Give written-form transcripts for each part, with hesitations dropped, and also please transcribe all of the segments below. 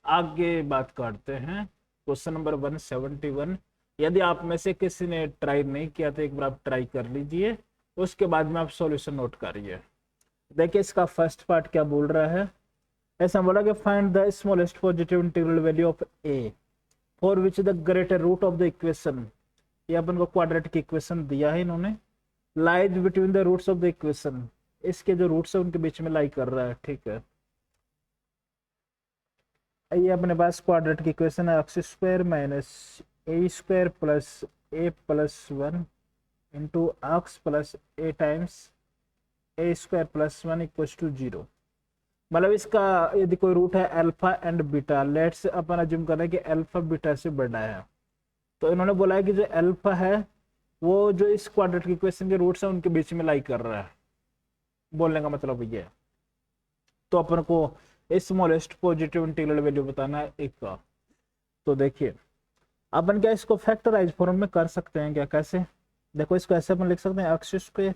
आगे बात करते हैं क्वेश्चन नंबर 171। यदि आप में से किसी ने ट्राई नहीं किया तो एक बार आप ट्राई कर लीजिए, उसके बाद में आप सॉल्यूशन नोट करिए। देखिए इसका फर्स्ट पार्ट क्या बोल रहा है। ऐसा बोला कि find the smallest positive integral value of a for which the greater root of the equation. ये अपन को क्वाड्रेटिक इक्वेशन दिया है इन्होंने, lies between the roots of the equation. इसके जो रूट्स है उनके बीच में लाई कर रहा है, ठीक है। ये अपने पास क्वाड्रेटिक इक्वेशन है, x square minus a square plus a plus one into x plus a times a square plus one equal to zero. मतलब इसका यदि कोई रूट है अल्फा एंड बीटा, लेट्स अपन अज्यूम कर रहे हैं कि अल्फा बीटा से बड़ा है, तो इन्होंने बोला है कि जो अल्फा है वो जो इस क्वाड्रेटिक इक्वेशन के रूट्स है उनके बीच में लाई कर रहा है। बोलने का मतलब ये है। तो अपन को स्मॉलेस्ट पॉजिटिव इंटीग्रल वैल्यू बताना है एक का। तो देखिए अपन क्या इसको फैक्टराइज फॉर्म में कर सकते हैं क्या, कैसे? देखो इसको ऐसे अपन लिख सकते हैं x square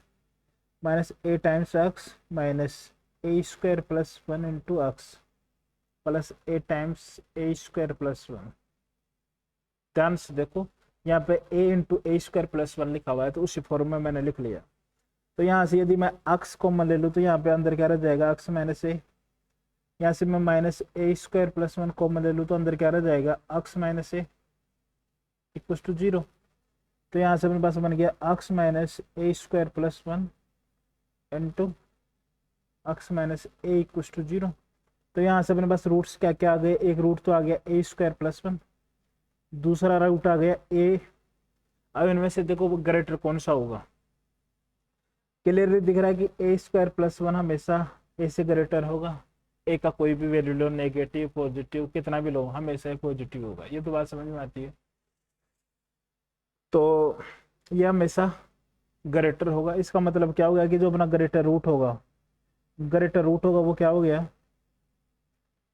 minus a times x minus a square plus one into x plus a times a square plus one. ध्यान से देखो यहाँ पे a into a square plus one लिखा हुआ है, तो उसी फॉर्म में मैंने लिख लिया। तो यहाँ से यदि मैं एक्स कॉमन ले लूँ तो यहाँ पे अंदर क्या रह जाएगा, एक्स माइनस ए। यहाँ से मैं minus a square plus one common ले लूँ तो अंदर क्या रह जाएगा, x minus a equal to zero. तो यहाँ से अपने पास बन गया x minus a square plus one into x minus a equal to zero. तो यहाँ से अपने पास रूट्स क्या क्या आ गए, एक रूट तो आ गया ए स्क्वायर प्लस वन, दूसरा रूट आ गया ए। अब इनमें से देखो ग्रेटर कौन सा होगा, क्लियरली दिख रहा है कि ए स्क्वायर प्लस वन हमेशा ए से ग्रेटर होगा। ए का कोई भी वैल्यू लो, नेगेटिव पॉजिटिव कितना भी लो, हमेशा पॉजिटिव होगा। ये तो बात समझ में आती है। तो ये हमेशा ग्रेटर होगा। इसका मतलब क्या हो गया कि जो अपना ग्रेटर रूट होगा वो क्या हो गया,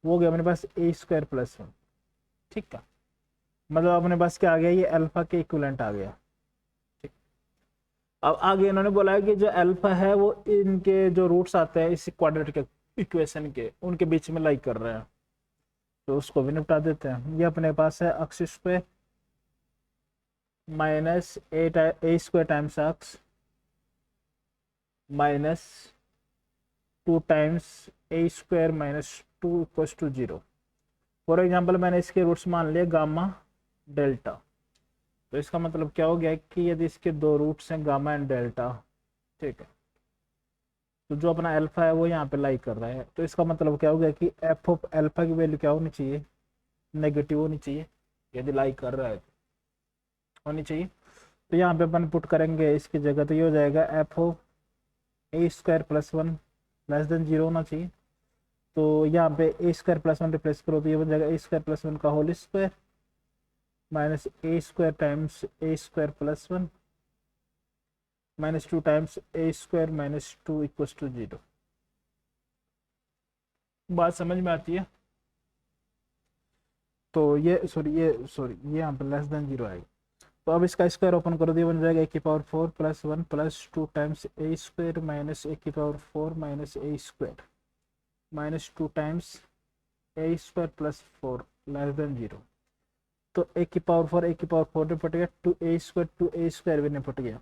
वो हो गया अपने पास ए स्क्वायर प्लस वन। ठीक है, मतलब अपने पास क्या आ गया, ये अल्फा के इक्विवेलेंट आ गया। ठीक, अब आगे इन्होंने बोला है कि जो अल्फा है वो इनके जो रूट्स आते हैं इस क्वाड्रेटिक इक्वेशन के, उनके बीच में लाई कर रहे हैं। तो उसको भी निपटा देते हैं। ये अपने पास है x square minus a square times x minus two times a square minus two equal to zero. For example मैंने इसके रूट्स मान लिए गामा डेल्टा। तो इसका मतलब क्या हो गया कि यदि इसके दो रूट्स हैं गामा एंड डेल्टा, ठीक है, तो जो अपना अल्फा है वो यहाँ पे लाई कर रहा है। तो इसका मतलब क्या हो गया कि एफ ऑफ अल्फा की वैल्यू क्या होनी चाहिए, नेगेटिव होनी चाहिए। यदि लाई कर रहा है तो होनी चाहिए। तो यहाँ पे अपन पुट करेंगे इसकी जगह, तो ये हो जाएगा f of a square plus one less than zero होना चाहिए। तो यहाँ पे a square plus one replace करो तो ये बन जाएगा ए स्क्वायर प्लस वन का whole square minus a square times a square plus one minus two times a square minus two equal to zero. बात समझ में आती है? तो ये ये यहाँ पे लेस देन जीरो आएगा। तो अब इसका स्क्वायर ओपन कर दिया, बन जाएगा ए की power four plus one plus two times a square minus a की power four minus a square minus two times a square plus four less than zero. तो ए की पावर फोर निपट गया, टू ए स्क्वायर भी निपट गया।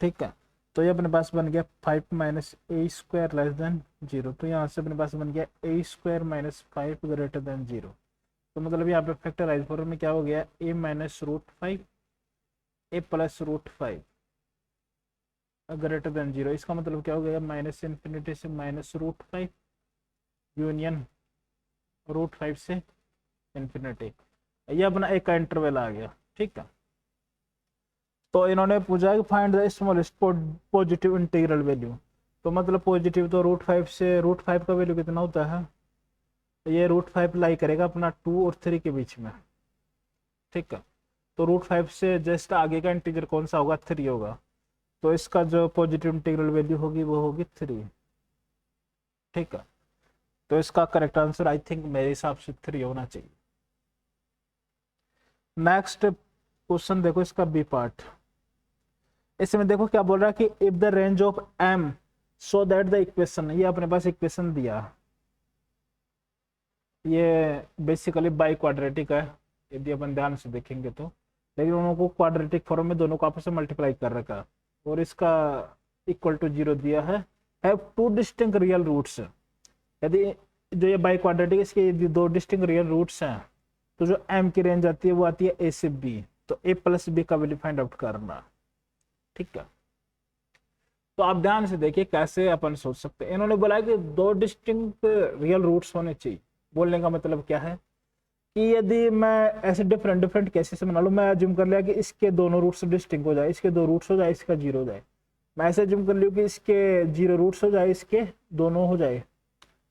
ठीक है, तो ये अपने पास बन गया five minus a square less than zero. तो यहाँ से अपने पास बन गया a square minus five greater than zero. तो मतलब यहाँ पे फैक्टराइज फॉर्म में क्या हो गया, a minus root five a plus root five greater than zero. इसका मतलब क्या हो गया, माइनस इन्फिनिटी से minus root five union root five से इन्फिनिटी। ये अपना एक का इंटरवल आ गया। ठीक है, तो इन्होंने पूछा कि find the smallest positive integral value. तो मतलब पॉजिटिव तो रूट फाइव से, रूट फाइव का वैल्यू कितना होता है, तो ये रूट फाइव लाई करेगा अपना टू और थ्री के बीच में। ठीक है, तो रूट फाइव से जस्ट आगे का इंटीजर कौन सा होगा, थ्री होगा। तो इसका जो पॉजिटिव इंटीग्रल वैल्यू होगी वो होगी थ्री। ठीक है, तो इसका करेक्ट आंसर आई थिंक मेरे हिसाब से थ्री होना चाहिए। नेक्स्ट क्वेश्चन देखो इसका बी पार्ट। इसमें देखो क्या बोल रहा है कि if the range of m so that the equation, ये अपने पास इक्वेशन दिया, ये बेसिकली बाई क्वाड्रेटिक है यदि अपन ध्यान से देखेंगे तो, लेकिन उनको क्वाड्रेटिक फॉर्म में दोनों को आपस में मल्टीप्लाई कर रखा है और इसका इक्वल टू 0 दिया है। Have two distinct real roots, यदि जो ये बाई क्वाड्रेटिक इसके यदि दो डिस्टिंक्ट रियल रूट्स हैं तो जो m की रेंज आती है वो आती है a से b, तो a प्लस b का वैल्यू फाइंड आउट करना। ठीक है, तो आप ध्यान से देखिए कैसे अपन सोच सकते हैं। इन्होंने बोला कि दो डिस्टिंक्ट रियल रूट्स होने चाहिए। बोलने का मतलब क्या है कि यदि मैं ऐसे डिफरेंट डिफरेंट केसेस बना लूँ, मैं अज्यूम कर लिया कि इसके दोनों रूट्स डिस्टिंक्ट हो जाए, इसके दो रूट्स हो जाए, इसका जीरो हो जाए। मैं ऐसे अज्यूम कर लूँ कि इसके जीरो रूट्स हो जाए, इसके दोनों हो जाए,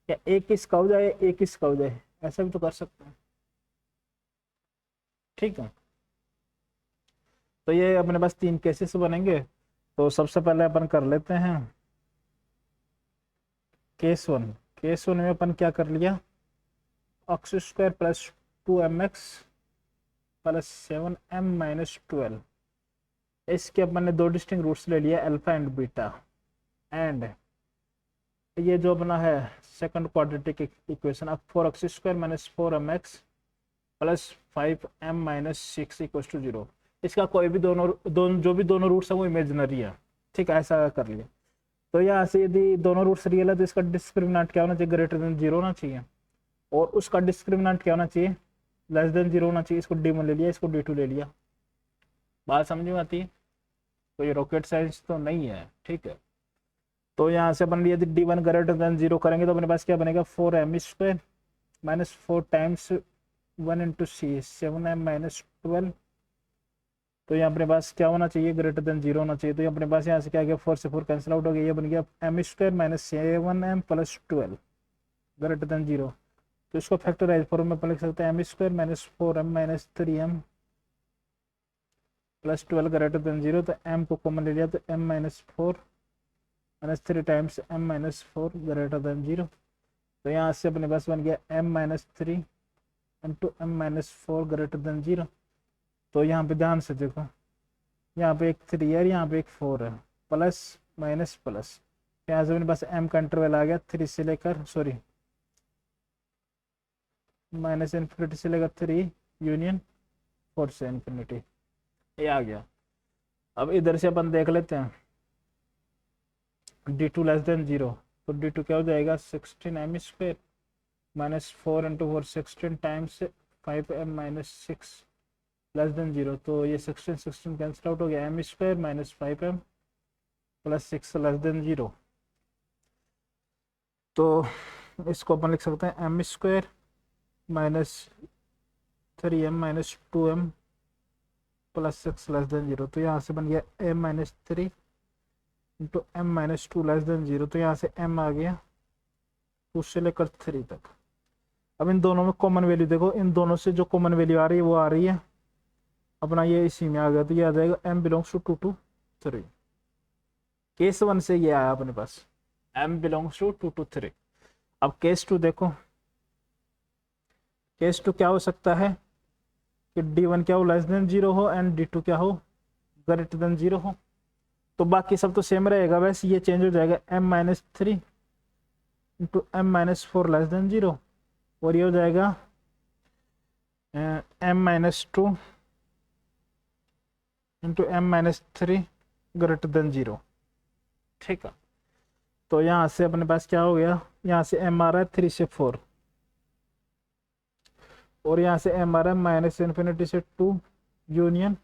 या एक इसका हो जाए एक इसका हो जाए, ऐसा भी तो कर सकते हैं। ठीक है, तो ये अपने पास तीन केसेस बनेंगे। तो सबसे पहले अपन कर लेते हैं केस वन। केस वन में अपन क्या कर लिया, x square plus 2mx plus 7m minus 12, इसके अपन ने दो डिस्टिंक्ट रूट्स ले लिया अल्फा एंड बीटा, एंड ये जो अपना है सेकंड क्वाड्रेटिक इक्वेशन, अब 4x square minus 4mx plus 5m minus 6 equal to 0। इसका कोई भी दोनों जो भी दोनों रूट्स है वो इमेजिनरी है। ठीक है, ऐसा कर लिया। तो यहाँ से यदि दोनों रूट्स रियल है तो इसका डिस्क्रिमिनेंट क्या होना चाहिए, ग्रेटर देन 0 होना चाहिए, और उसका डिस्क्रिमिनेंट क्या होना चाहिए, लेस देन 0 होना चाहिए। इसको d1 ले लिया, इसको d2 ले लिया। बात समझ में आती है? तो ये रॉकेट साइंस तो नहीं है। ठीक है, तो यहाँ से अपन यदि d1 ग्रेटर देन 0 करेंगे तो अपने पास क्या बनेगा, 4m square minus 4 times 1 into c 7m minus 12। तो यहाँ अपने पास क्या होना चाहिए, ग्रेटर देन 0 होना चाहिए। तो ये अपने पास यहाँ से क्या गया, 4 से 4 कैंसिल आउट हो गया, ये बन गया m square minus 7m plus 12 greater than 0। तो इसको फैक्टराइज फॉर्म में अपन लिख सकते हैं m square minus 4m minus 3m plus 12 greater than 0। तो m को कॉमन ले लिया तो m minus 4 minus 3 times m minus 4 greater than 0। तो यहाँ से अपने पास बन गया m minus 3 into m minus 4 greater than 0। तो यहाँ पे ध्यान से देखो, यहाँ पे एक 3 है, यहाँ पे एक 4 है, प्लस माइनस प्लस। यहाँ से अपने पास m का इंटरवल आ गया 3 से लेकर माइनस इन्फिनिटी से लेकर 3 यूनियन 4 से इन्फिनिटी, ये आ गया। अब इधर से अपन देख लेते हैं d2 लेस देन 0, तो d2 क्या हो जाएगा, 16m square minus 4 into 4 16 times 5m minus 6 less than 0। तो ये 16 16 कैंसिल आउट हो गया, m square minus 5m plus 6 less than 0। तो इसको अपन लिख सकते हैं m square minus 3m minus 2m plus 6 less than 0। तो यहाँ से बन गया m minus 3 into m minus 2 less than 0। तो यहाँ से m आ गया 2 से लेकर 3 तक। अब इन दोनों में कॉमन वैल्यू देखो, इन दोनों से जो कॉमन वैल्यू आ रही है वो आ रही है अपना ये इसी में आ गया, तो ये आ जाएगा m belongs to 2 to 3। Case one से ये आया अपने पास m बिलोंग्स टू 2 to 3। अब केस टू देखो, केस टू क्या हो सकता है कि d1 क्या हो, लेस देन 0 हो, एंड d2 क्या हो, ग्रेटर देन 0 हो। तो बाकी सब तो सेम रहेगा, वैसे ये चेंज हो जाएगा m minus 3 into m minus 4 less than 0, और ये हो जाएगा m minus 2 into m minus 3 greater than 0। ठीक है, तो यहाँ से अपने पास क्या हो गया, यहाँ से m आ रहा है 3 से 4, और यहाँ से m आ रहा है माइनस इन्फिनिटी से 2 यूनियन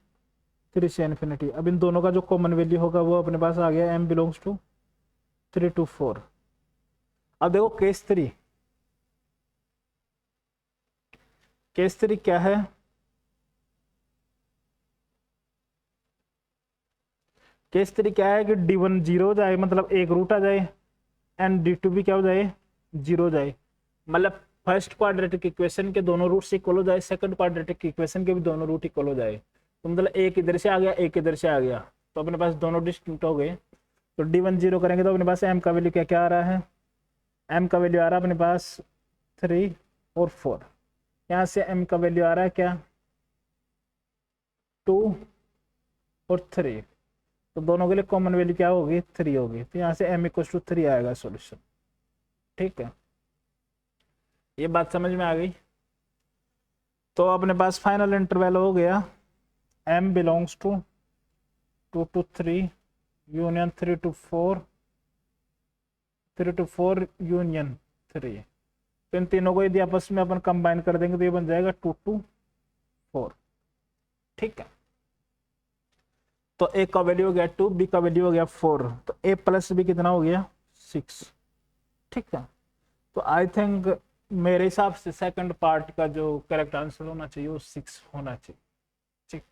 3 से इन्फिनिटी। अब इन दोनों का जो कॉमन वैल्यू होगा वो अपने पास आ गया m बिलोंग्स टू 3 to 4। अब देखो केस 3, केस 3 क्या है, केस 3 क्या है कि d1 0 हो जाए, मतलब एक रूट आ जाए, एंड d2 भी क्या हो जाए, 0 हो जाए। मतलब फर्स्ट क्वाड्रेटिक इक्वेशन के दोनों रूट्स इक्वल हो जाए, सेकंड क्वाड्रेटिक इक्वेशन के भी दोनों रूट इक्वल हो जाए। तो मतलब एक इधर से आ गया, एक इधर से आ गया, तो अपने पास दोनों डिस्टिंक्ट हो गए। तो d1 0 करेंगे तो अपने पास m का वैल्यू क्या क्या आ रहा है, m का वैल्यू आ रहा है अपने पास 3 और 4। यहाँ से m का वैल्यू आ रहा है क्या, 2 और 3। तो दोनों के लिए कॉमन वैल्यू क्या होगी, 3 होगी। तो यहाँ से m इक्वल टू 3 आएगा सॉल्यूशन। ठीक है, ये बात समझ में आ गई। तो अपने पास फाइनल इंटरवल हो गया m belongs to 2 to 3 union 3 to 4, 3 to 4 union 3। तो इन तीनों को यदि आपस में अपन कंबाइन कर देंगे तो ये बन जाएगा 2 to 4। ठीक है, तो a का वैल्यू हो गया 2, b का वैल्यू हो गया 4, तो a प्लस b कितना हो गया 6। ठीक है, तो आई थिंक मेरे हिसाब से सेकंड पार्ट का जो करेक्ट आंसर होना चाहिए वो 6 होना चाहिए। ठीक,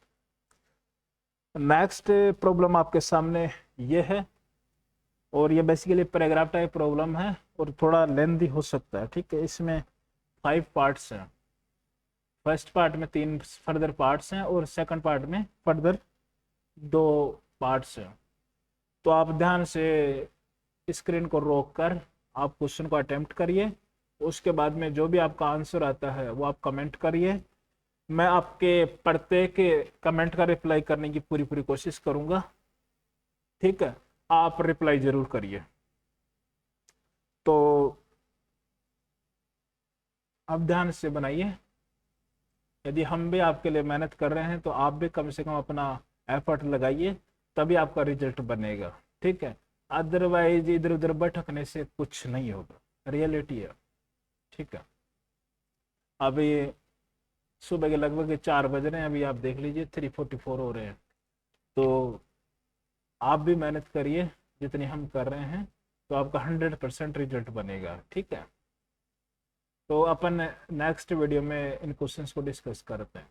नेक्स्ट प्रॉब्लम आपके सामने ये है, और ये बेसिकली पैराग्राफ टाइप प्रॉब्लम है और थोड़ा लेंथी हो सकता है। ठीक है, इसमें 5 पार्ट्स हैं। फर्स्ट पार्ट में 3 फर्दर पार्ट्स हैं और सेकंड पार्ट में फर्दर 2 पार्ट्स हैं। तो आप ध्यान से स्क्रीन को रोक कर आप क्वेश्चन को अटेम्प्ट करिए, उसके बाद में जो भी आपका आंसर आता है वो आप कमेंट करिए। मैं आपके प्रत्येक कमेंट का रिप्लाई करने की पूरी कोशिश करूंगा। ठीक है, आप रिप्लाई जरूर करिए। तो आप ध्यान से बनाइए, यदि हम भी आपके लिए मेहनत कर रहे हैं तो आप भी कम से कम अपना एफर्ट लगाइए, तभी आपका रिजल्ट बनेगा। ठीक है, अदरवाइज इधर उधर भटकने से कुछ नहीं होगा, रियलिटी है। ठीक है, अभी सुबह के लगभग 4 बज रहे हैं, अभी आप देख लीजिए 3:44 हो रहे हैं। तो आप भी मेहनत करिए जितनी हम कर रहे हैं, तो आपका 100% रिजल्ट बनेगा। ठीक है, तो अपन नेक्स्ट वीडियो में इन क्वेश्चंस को डिस्कस करते हैं।